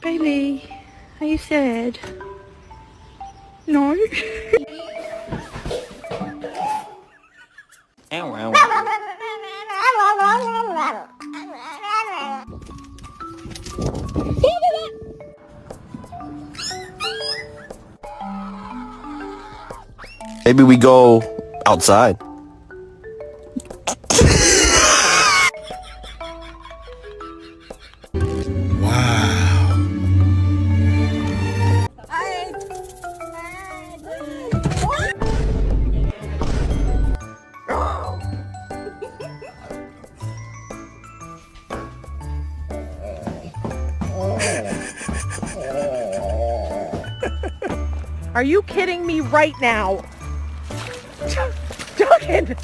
Baby, are you sad? No? Maybe we go outside. Wow. Are you kidding me right now? Duncan!